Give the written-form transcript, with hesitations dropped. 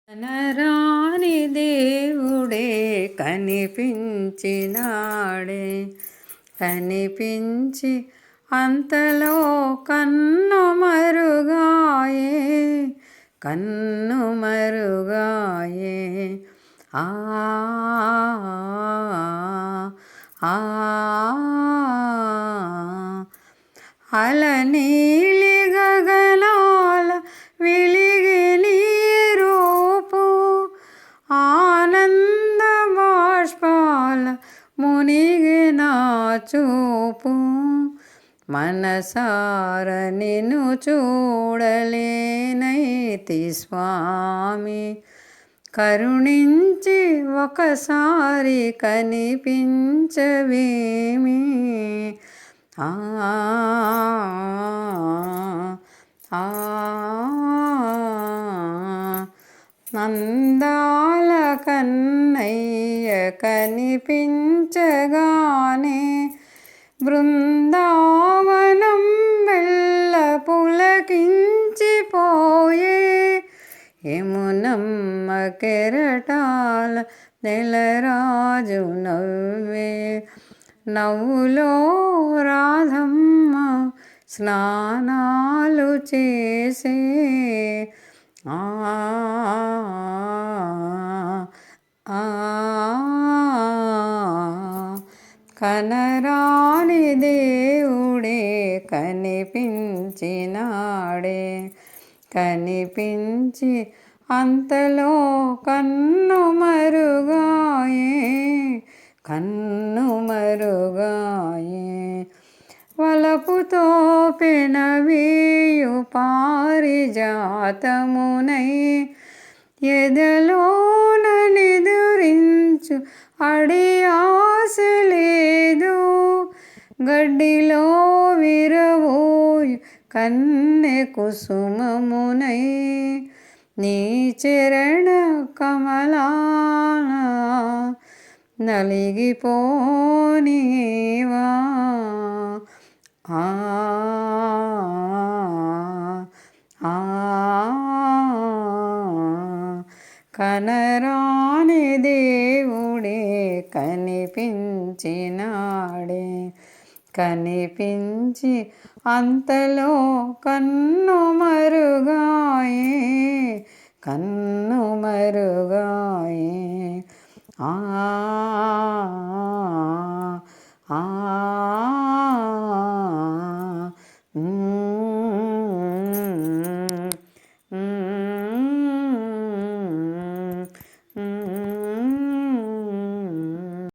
కనరాని దేవుడే కనిపించినాడే, కనిపించి అంతలో కన్ను మరుగాయే, కన్ను మరుగాయే. ఆ అలనీలి గగనాల వెలిగి నీరూపు, ఆనంద బాష్పాల మునిగిన చూపు, మనసార నిన్ను చూడలేనైతి స్వామి, కరుణించి ఒకసారి కనిపించవేమి. ఆ నందాల కన్నయ్య కనిపించగానే బృందావనం మెల్ల పులకించిపోయే, యమునమ్మ కెరటాల నెలరాజు నవ్వే, నవ్వులో రాధమ్మ స్నానాలు చేసే. కనరాని దేవుడే కనిపించినాడే, కనిపించి అంతలో కన్ను మరుగాయే, కన్ను మరుగాయే. వలపుతో పెనవీయు పారిజాతమునై ఎదలోన నిదురించు అడియాస లేదు, గడ్డిలో విరవోయు కన్నె కుసుమమునై నీ చరణ కమలాన నలిగిపోనీవా. కనరాని దేవుడే కనిపించినాడే, కనిపించి అంతలో కన్ను మరుగాయే, కన్ను మరుగాయే.